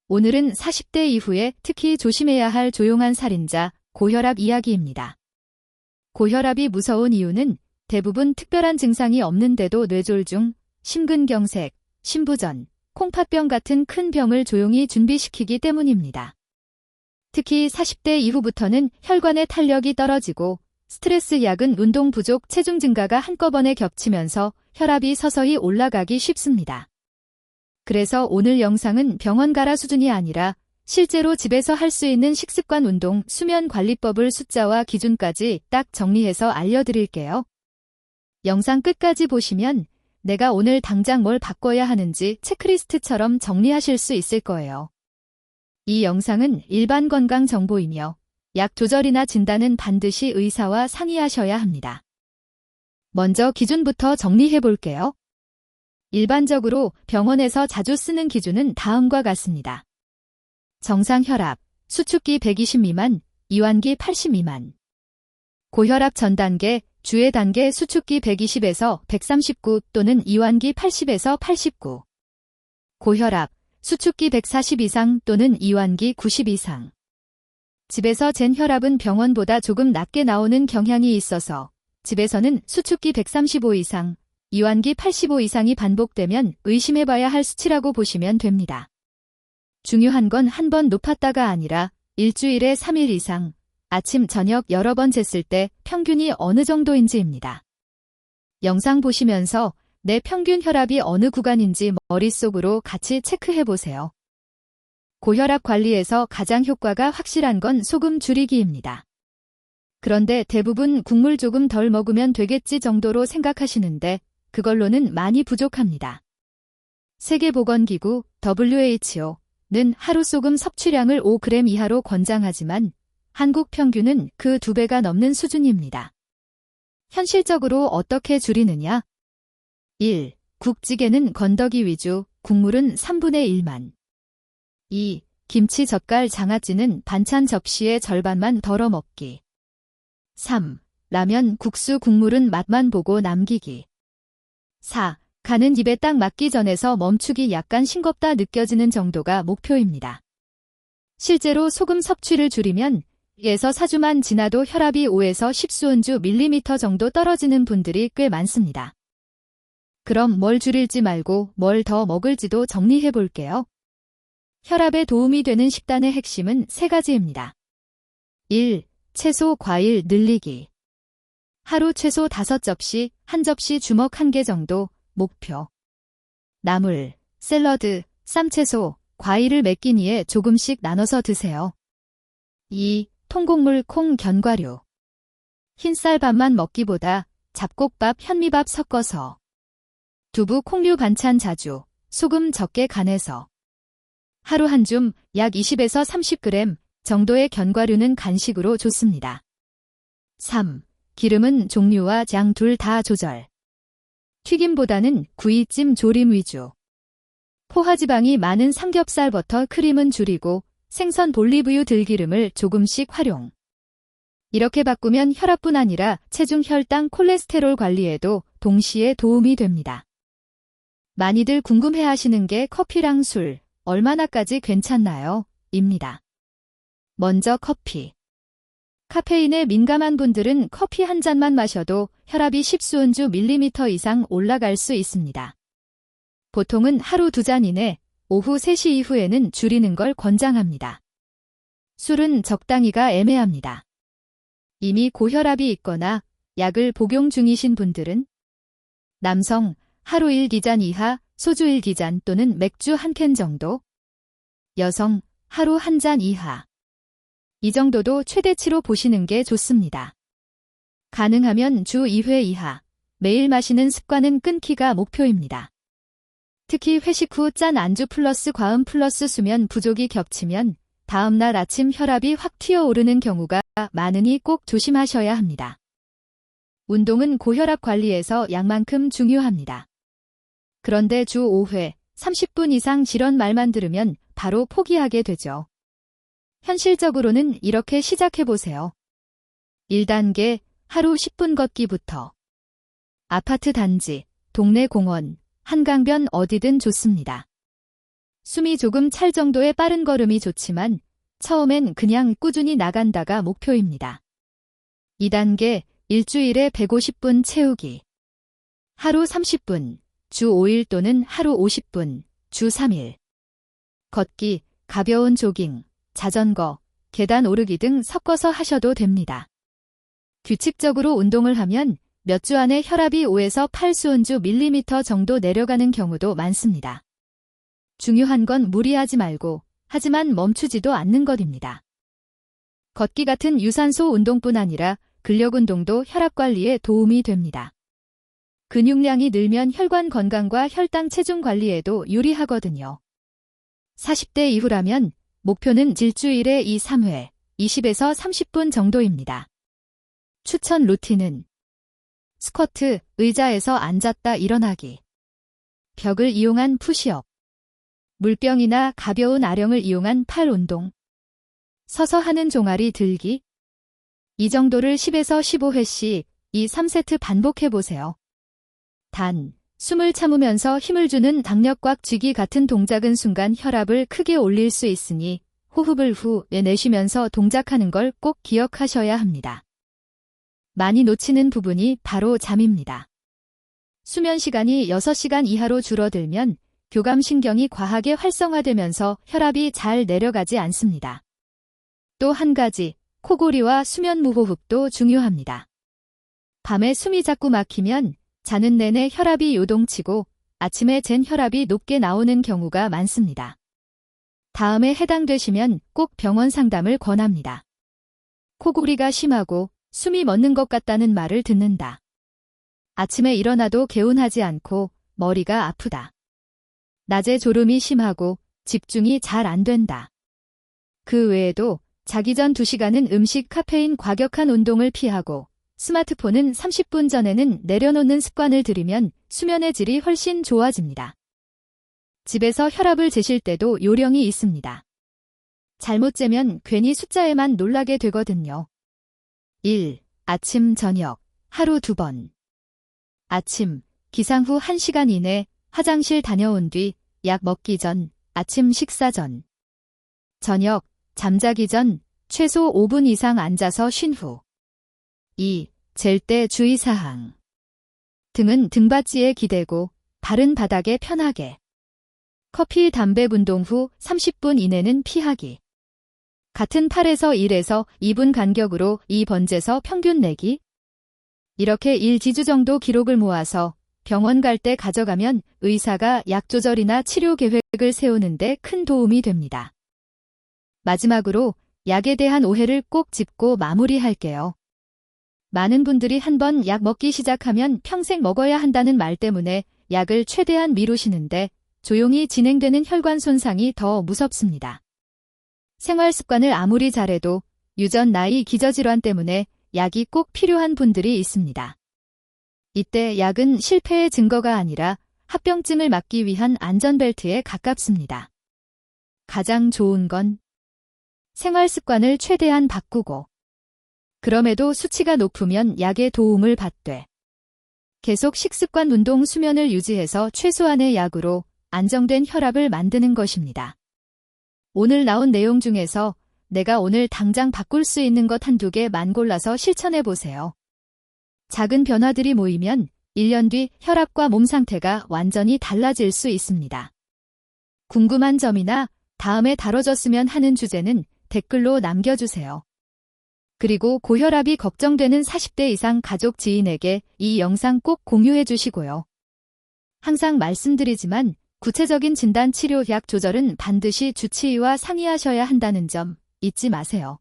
오늘은 40대 이후에 특히 조심해야 할 조용한 살인자, 고혈압 이야기입니다. 고혈압이 무서운 이유는 대부분 특별한 증상이 없는데도 뇌졸중, 심근경색, 심부전, 콩팥병 같은 큰 병을 조용히 준비시키기 때문입니다. 특히 40대 이후부터는 혈관의 탄력이 떨어지고 스트레스 약은 운동 부족 체중 증가가 한꺼번에 겹치면서 혈압이 서서히 올라가기 쉽습니다. 그래서 오늘 영상은 병원 가라 수준이 아니라 실제로 집에서 할 수 있는 식습관 운동, 수면 관리법을 숫자와 기준까지 딱 정리해서 알려드릴게요. 영상 끝까지 보시면 내가 오늘 당장 뭘 바꿔야 하는지 체크리스트처럼 정리하실 수 있을 거예요. 이 영상은 일반 건강 정보이며 약 조절이나 진단은 반드시 의사와 상의하셔야 합니다. 먼저 기준부터 정리해 볼게요. 일반적으로 병원에서 자주 쓰는 기준은 다음과 같습니다. 정상 혈압, 수축기 120 미만, 이완기 80 미만. 고혈압 전 단계, 주의 단계 수축기 120에서 139 또는 이완기 80에서 89. 고혈압, 수축기 140 이상 또는 이완기 90 이상. 집에서 잰 혈압은 병원보다 조금 낮게 나오는 경향이 있어서 집에서는 수축기 135 이상, 이완기 85 이상이 반복되면 의심해봐야 할 수치라고 보시면 됩니다. 중요한 건 한 번 높았다가 아니라 일주일에 3일 이상, 아침, 저녁 여러 번 쟀을 때 평균이 어느 정도인지입니다. 영상 보시면서 내 평균 혈압이 어느 구간인지 머릿속으로 같이 체크해보세요. 고혈압 관리에서 가장 효과가 확실한 건 소금 줄이기입니다. 그런데 대부분 국물 조금 덜 먹으면 되겠지 정도로 생각하시는데 그걸로는 많이 부족합니다. 세계보건기구 WHO는 하루 소금 섭취량을 5g 이하로 권장하지만 한국 평균은 그 2배가 넘는 수준입니다. 현실적으로 어떻게 줄이느냐? 1. 국찌개는 건더기 위주, 국물은 3분의 1만. 2. 김치, 젓갈, 장아찌는 반찬 접시의 절반만 덜어 먹기. 3. 라면, 국수, 국물은 맛만 보고 남기기. 4. 간은 입에 딱 맞기 전에서 멈추기 약간 싱겁다 느껴지는 정도가 목표입니다. 실제로 소금 섭취를 줄이면 2에서 4주만 지나도 혈압이 5에서 10수은주 밀리미터 정도 떨어지는 분들이 꽤 많습니다. 그럼 뭘 줄일지 말고 뭘 더 먹을지도 정리해 볼게요. 혈압에 도움이 되는 식단의 핵심은 3가지입니다. 1. 채소, 과일 늘리기. 하루 최소 5접시, 1접시 주먹 1개 정도, 목표. 나물, 샐러드, 쌈채소, 과일을 몇 끼니에 조금씩 나눠서 드세요. 2. 통곡물, 콩, 견과류. 흰쌀밥만 먹기보다 잡곡밥, 현미밥 섞어서. 두부, 콩류 반찬 자주, 소금 적게 간해서. 하루 한 줌, 약 20에서 30g 정도의 견과류는 간식으로 좋습니다. 3. 기름은 종류와 장 둘 다 조절. 튀김보다는 구이찜, 조림 위주. 포화지방이 많은 삼겹살, 버터, 크림은 줄이고 생선, 올리브유, 들기름을 조금씩 활용. 이렇게 바꾸면 혈압뿐 아니라 체중, 혈당, 콜레스테롤 관리에도 동시에 도움이 됩니다. 많이들 궁금해하시는 게 커피랑 술, 얼마나까지 괜찮나요? 입니다. 먼저 커피. 카페인에 민감한 분들은 커피 한 잔만 마셔도 혈압이 10수은주 밀리미터 이상 올라갈 수 있습니다. 보통은 하루 2잔 이내, 오후 3시 이후에는 줄이는 걸 권장합니다. 술은 적당히가 애매합니다. 이미 고혈압이 있거나 약을 복용 중이신 분들은 남성, 하루 1기잔 이하, 소주 1기잔 또는 맥주 1캔 정도. 여성, 하루 1잔 이하. 이 정도도 최대치로 보시는 게 좋습니다. 가능하면 주 2회 이하, 매일 마시는 습관은 끊기가 목표입니다. 특히 회식 후 짠 안주 플러스 과음 플러스 수면 부족이 겹치면 다음날 아침 혈압이 확 튀어오르는 경우가 많으니 꼭 조심하셔야 합니다. 운동은 고혈압 관리에서 약만큼 중요합니다. 그런데 주 5회, 30분 이상 지런 말만 들으면 바로 포기하게 되죠. 현실적으로는 이렇게 시작해보세요. 1단계, 하루 10분 걷기부터. 아파트 단지, 동네 공원, 한강변 어디든 좋습니다. 숨이 조금 찰 정도의 빠른 걸음이 좋지만 처음엔 그냥 꾸준히 나간다가 목표입니다. 2단계, 일주일에 150분 채우기. 하루 30분, 주 5일 또는 하루 50분, 주 3일. 걷기, 가벼운 조깅, 자전거, 계단 오르기 등 섞어서 하셔도 됩니다. 규칙적으로 운동을 하면 몇 주 안에 혈압이 5에서 8수은주 밀리미터 정도 내려가는 경우도 많습니다. 중요한 건 무리하지 말고 하지만 멈추지도 않는 것입니다. 걷기 같은 유산소 운동뿐 아니라 근력 운동도 혈압 관리에 도움이 됩니다. 근육량이 늘면 혈관 건강과 혈당 체중 관리에도 유리하거든요. 40대 이후라면 목표는 일주일에 2, 3회, 20에서 30분 정도입니다. 추천 루틴은 스쿼트, 의자에서 앉았다 일어나기. 벽을 이용한 푸시업. 물병이나 가벼운 아령을 이용한 팔 운동. 서서 하는 종아리 들기. 이 정도를 10에서 15회씩 2, 3세트 반복해보세요. 단, 숨을 참으면서 힘을 주는 당력꽉 쥐기 같은 동작은 순간 혈압을 크게 올릴 수 있으니 호흡을 후에 내쉬면서 동작하는 걸 꼭 기억하셔야 합니다. 많이 놓치는 부분이 바로 잠입니다. 수면 시간이 6시간 이하로 줄어들면 교감신경이 과하게 활성화되면서 혈압이 잘 내려가지 않습니다. 또 한 가지, 코골이와 수면 무호흡도 중요합니다. 밤에 숨이 자꾸 막히면 자는 내내 혈압이 요동치고 아침에 잰 혈압이 높게 나오는 경우가 많습니다. 다음에 해당되시면 꼭 병원 상담을 권합니다. 코골이가 심하고 숨이 멎는 것 같다는 말을 듣는다. 아침에 일어나도 개운하지 않고 머리가 아프다. 낮에 졸음이 심하고 집중이 잘 안 된다. 그 외에도 자기 전 2시간은 음식, 카페인, 과격한 운동을 피하고 스마트폰은 30분 전에는 내려놓는 습관을 들이면 수면의 질이 훨씬 좋아집니다. 집에서 혈압을 재실 때도 요령이 있습니다. 잘못 재면 괜히 숫자에만 놀라게 되거든요. 1. 아침, 저녁, 하루 2번. 아침, 기상 후 1시간 이내, 화장실 다녀온 뒤, 약 먹기 전, 아침 식사 전. 저녁, 잠자기 전, 최소 5분 이상 앉아서 쉰 후. 2. 잴 때 주의사항. 등은 등받이에 기대고 발은 바닥에 편하게. 커피, 담배 운동 후 30분 이내는 피하기. 같은 8에서 1에서 2분 간격으로 이 번제서 평균 내기. 이렇게 1지주 정도 기록을 모아서 병원 갈 때 가져가면 의사가 약 조절이나 치료 계획을 세우는데 큰 도움이 됩니다. 마지막으로 약에 대한 오해를 꼭 짚고 마무리할게요. 많은 분들이 한번 약 먹기 시작하면 평생 먹어야 한다는 말 때문에 약을 최대한 미루시는데 조용히 진행되는 혈관 손상이 더 무섭습니다. 생활 습관을 아무리 잘해도 유전, 나이, 기저질환 때문에 약이 꼭 필요한 분들이 있습니다. 이때 약은 실패의 증거가 아니라 합병증을 막기 위한 안전벨트에 가깝습니다. 가장 좋은 건 생활 습관을 최대한 바꾸고 그럼에도 수치가 높으면 약의 도움을 받되 계속 식습관, 운동, 수면을 유지해서 최소한의 약으로 안정된 혈압을 만드는 것입니다. 오늘 나온 내용 중에서 내가 오늘 당장 바꿀 수 있는 것 한두 개만 골라서 실천해 보세요. 작은 변화들이 모이면 1년 뒤 혈압과 몸 상태가 완전히 달라질 수 있습니다. 궁금한 점이나 다음에 다뤄졌으면 하는 주제는 댓글로 남겨주세요. 그리고 고혈압이 걱정되는 40대 이상 가족 지인에게 이 영상 꼭 공유해 주시고요. 항상 말씀드리지만 구체적인 진단, 치료, 약 조절은 반드시 주치의와 상의하셔야 한다는 점 잊지 마세요.